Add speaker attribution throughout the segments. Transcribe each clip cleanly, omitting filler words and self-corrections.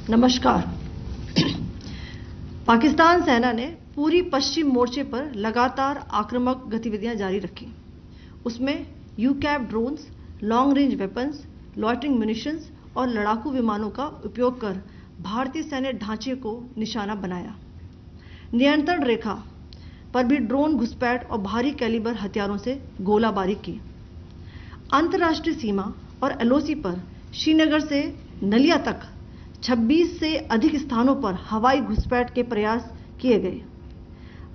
Speaker 1: नमस्कार। पाकिस्तान सेना ने पूरी पश्चिम मोर्चे पर लगातार आक्रामक गतिविधियां जारी रखी। उसमें UCAV drones, long range weapons, loitering munitions और लड़ाकू विमानों का उपयोग कर भारतीय सैन्य ढांचे को निशाना बनाया। नियंत्रण रेखा पर भी ड्रोन घुसपैठ और भारी कैलिबर हथियारों से गोलाबारी की। अंतर्राष्ट्रीय सीमा और एलओसी पर श्रीनगर से नलिया तक 26 से अधिक स्थानों पर हवाई घुसपैठ के प्रयास किए गए।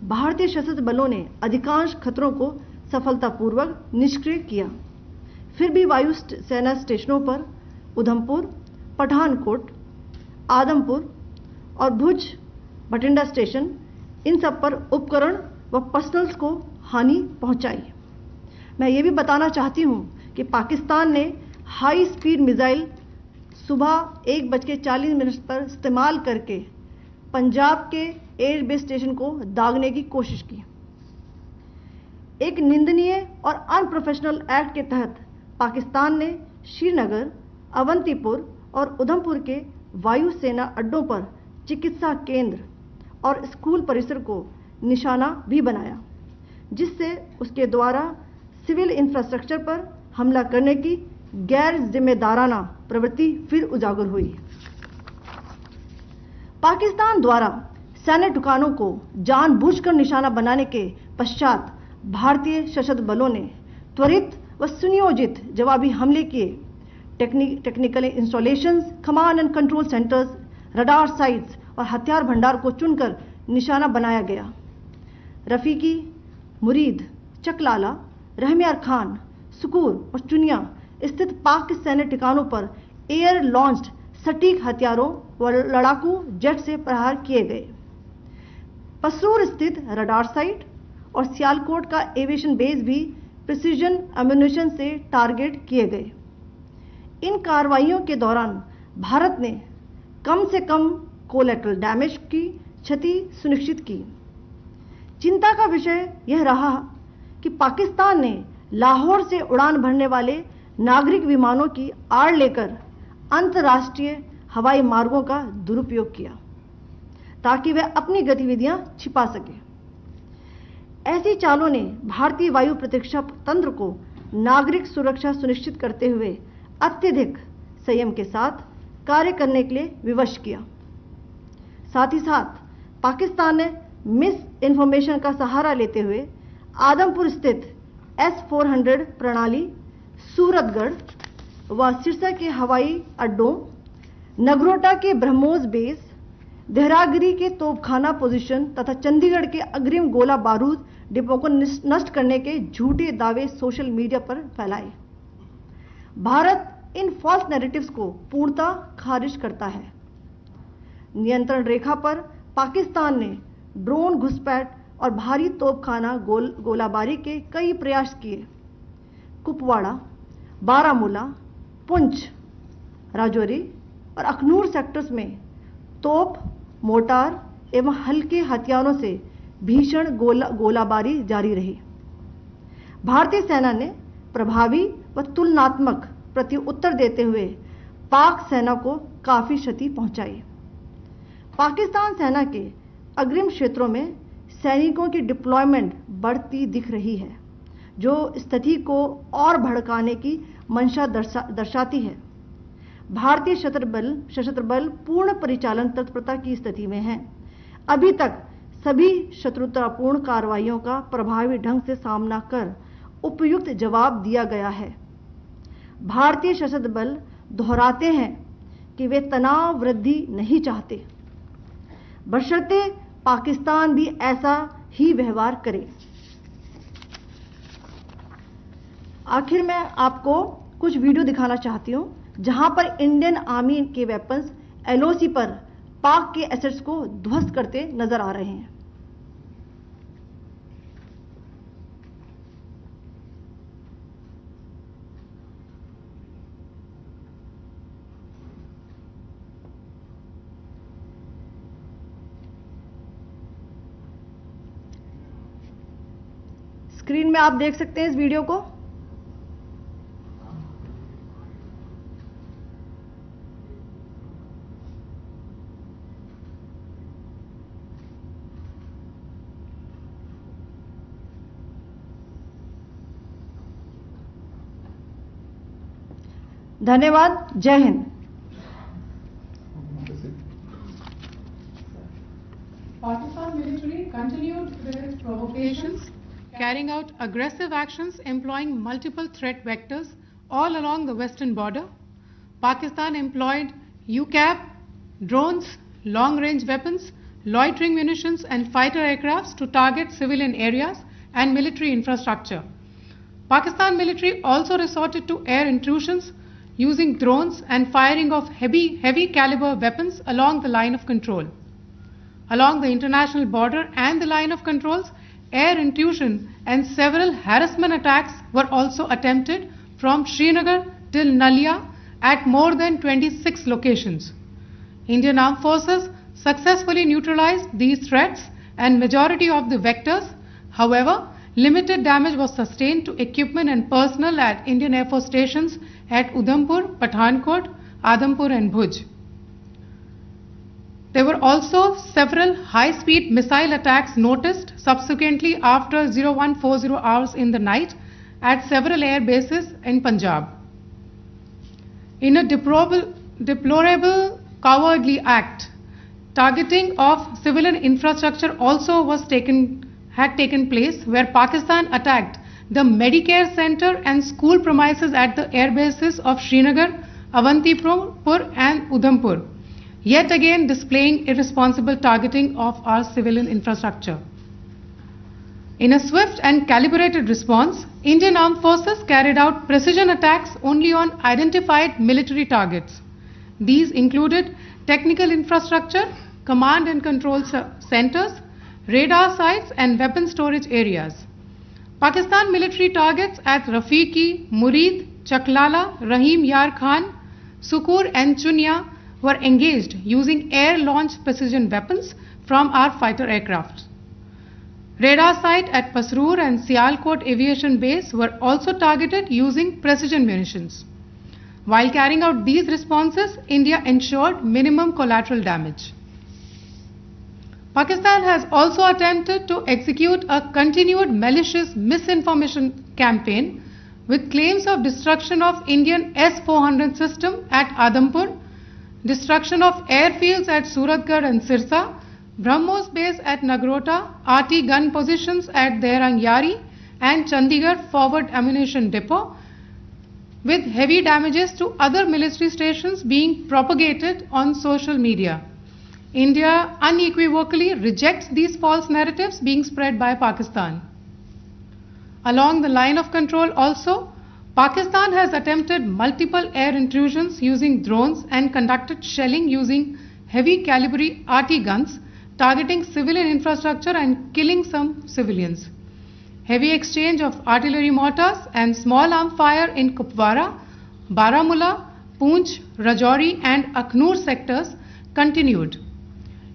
Speaker 1: भारतीय सशस्त्र बलों ने अधिकांश खतरों को सफलतापूर्वक निष्क्रिय किया। फिर भी वायु सेना स्टेशनों पर उधमपुर, पठानकोट, आदमपुर और भुज बठिंडा स्टेशन, इन सब पर उपकरण व पर्सनल्स को हानि पहुंचाई। मैं ये भी बताना चाहती हूं कि पाकिस्तान ने हाई स्पीड मिसाइल सुबह 1:40 पर इस्तेमाल करके पंजाब के एयरबेस स्टेशन को दागने की कोशिश की। एक निंदनीय और अनप्रोफेशनल एक्ट के तहत पाकिस्तान ने श्रीनगर, अवंतीपुर और उधमपुर के वायु सेना अड्डों पर चिकित्सा केंद्र और स्कूल परिसर को निशाना भी बनाया, जिससे उसके द्वारा सिविल इंफ्रास्ट्रक्चर पर हमला करने की गैर जिम्मेदाराना प्रवृत्ति फिर उजागर हुई। पाकिस्तान द्वारा सैन्य ठिकानों को जानबूझकर निशाना बनाने के पश्चात भारतीय सशस्त्र बलों ने त्वरित व सुनियोजित जवाबी हमले किए। Technical installations, command and control centres, radar sites और हथियार भंडार को चुनकर निशाना बनाया गया। रफीकी, मुरीद, चकलाला, रहमियार खान, सुकूर और चुनिया स्थित पाक सैन्य ठिकानों पर एयर लॉन्च्ड सटीक हथियारों व लड़ाकू जेट से प्रहार किए गए। पसरूर स्थित रडार साइट और सियालकोट का एविएशन बेस भी प्रिसीजन एम्यूनिशन से टारगेट किए गए। इन कार्रवाइयों के दौरान भारत ने कम से कम कोलैटरल डैमेज की क्षति सुनिश्चित की। चिंता का विषय यह रहा कि पाकिस्तान ने लाहौर से उड़ान भरने वाले नागरिक विमानों की आड़ लेकर अंतर्राष्ट्रीय हवाई मार्गों का दुरुपयोग किया ताकि वह अपनी गतिविधियां छिपा सके। ऐसी चालों ने भारतीय वायु प्रतिरक्षा तंत्र को नागरिक सुरक्षा सुनिश्चित करते हुए अत्यधिक संयम के साथ कार्य करने के लिए विवश किया। साथ ही साथ पाकिस्तान ने मिस इन्फॉर्मेशन का सहारा लेते हुए आदमपुर स्थित S-400 प्रणाली, सूरतगढ़ व सिरसा के हवाई अड्डों, नगरोटा के ब्रह्मोस बेस, देहरागिरी के तोपखाना पोजीशन तथा चंडीगढ़ के अग्रिम गोला बारूद डिपो को नष्ट करने के झूठे दावे सोशल मीडिया पर फैलाए। भारत इन फॉल्स नैरेटिव्स को पूर्णतः खारिज करता है। नियंत्रण रेखा पर पाकिस्तान ने ड्रोन घुसपैठ और भारी तोपखाना गोलाबारी के कई प्रयास किए। कुपवाड़ा, बारामूला, पुंछ, राजौरी और अखनूर सेक्टर्स में तोप, मोर्टार एवं हल्के हथियारों से भीषण गोलाबारी जारी रही। भारतीय सेना ने प्रभावी व तुलनात्मक प्रत्युत्तर देते हुए पाक सेना को काफी क्षति पहुंचाई। पाकिस्तान सेना के अग्रिम क्षेत्रों में सैनिकों की डिप्लॉयमेंट बढ़ती दिख रही है, जो स्थिति को और भड़काने की मंशा दर्शाती है। भारतीय सशस्त्र बल पूर्ण परिचालन तत्परता की स्थिति में हैं। अभी तक सभी शत्रुतापूर्ण कार्रवाइयों का प्रभावी ढंग से सामना कर उपयुक्त जवाब दिया गया है। भारतीय सशस्त्र बल दोहराते हैं कि वे तनाव वृद्धि नहीं चाहते, बशर्ते पाकिस्तान भी ऐसा ही व्यवहार करे। आखिर मैं आपको कुछ वीडियो दिखाना चाहती हूं जहां पर इंडियन आर्मी के वेपन्स एलओसी पर पाक के एसेट्स को ध्वस्त करते नजर आ रहे हैं। स्क्रीन में आप देख सकते हैं इस वीडियो को। धन्यवाद। जय Hind.
Speaker 2: Pakistan military continued with its provocations, carrying out aggressive actions employing multiple threat vectors all along the western border. Pakistan employed UCAV, drones, long-range weapons, loitering munitions and fighter aircrafts to target civilian areas and military infrastructure. Pakistan military also resorted to air intrusions using drones and firing of heavy caliber weapons along the line of control. Along the international border and the line of controls, air intrusion and several harassment attacks were also attempted from Srinagar till Nalia at more than 26 locations. Indian Armed Forces successfully neutralized these threats and majority of the vectors. However, limited damage was sustained to equipment and personnel at Indian Air Force stations at Udhampur, Pathankot, Adampur and Bhuj. There were also several high-speed missile attacks noticed subsequently after 0140 hours in the night at several air bases in Punjab. In a deplorable cowardly act, targeting of civilian infrastructure also had taken place, where Pakistan attacked the Medicare center and school premises at the air bases of Srinagar, Avantipur and Udhampur, yet again displaying irresponsible targeting of our civilian infrastructure. In a swift and calibrated response, Indian Armed Forces carried out precision attacks only on identified military targets. These included technical infrastructure, command and control centers, radar sites and weapon storage areas. Pakistan military targets at Rafiqi, Murid, Chaklala, Rahim Yar Khan, Sukur and Chunya were engaged using air-launched precision weapons from our fighter aircraft. Radar site at Pasroor and Sialkot Aviation Base were also targeted using precision munitions. While carrying out these responses, India ensured minimum collateral damage. Pakistan has also attempted to execute a continued malicious misinformation campaign with claims of destruction of Indian S-400 system at Adampur, destruction of airfields at Suratgarh and Sirsa, BrahMos base at Nagrota, RT gun positions at Derang Yari and Chandigarh forward ammunition depot, with heavy damages to other military stations being propagated on social media. India unequivocally rejects these false narratives being spread by Pakistan. Along the line of control also, Pakistan has attempted multiple air intrusions using drones and conducted shelling using heavy caliber RT guns, targeting civilian infrastructure and killing some civilians. Heavy exchange of artillery mortars and small arm fire in Kupwara, Baramulla, Poonch, Rajouri and Akhnur sectors continued.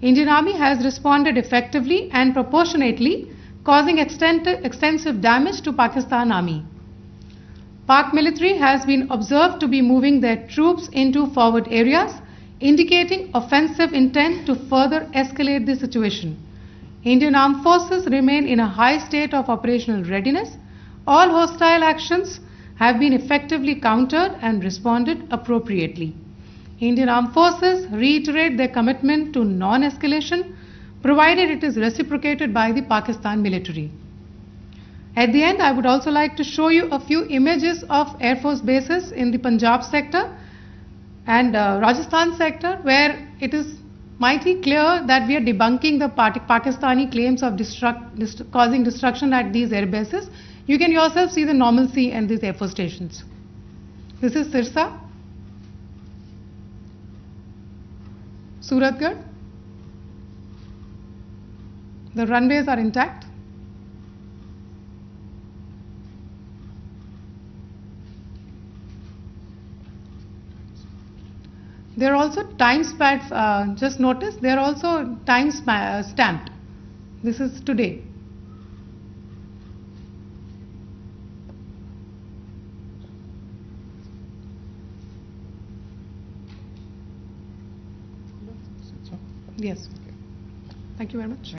Speaker 2: Indian Army has responded effectively and proportionately, causing extensive damage to Pakistan Army. Pak military has been observed to be moving their troops into forward areas, indicating offensive intent to further escalate the situation. Indian Armed Forces remain in a high state of operational readiness. All hostile actions have been effectively countered and responded appropriately. Indian Armed Forces reiterate their commitment to non-escalation, provided it is reciprocated by the Pakistan military. At the end, I would also like to show you a few images of Air Force bases in the Punjab sector and Rajasthan sector, where it is mighty clear that we are debunking the Pakistani claims of causing destruction at these air bases. You can yourself see the normalcy in these Air Force stations. This is Sirsa, Suratgarh. The runways are intact. There are also time pads, just notice, they are also time stamped. This is today. Yes. Thank you very much.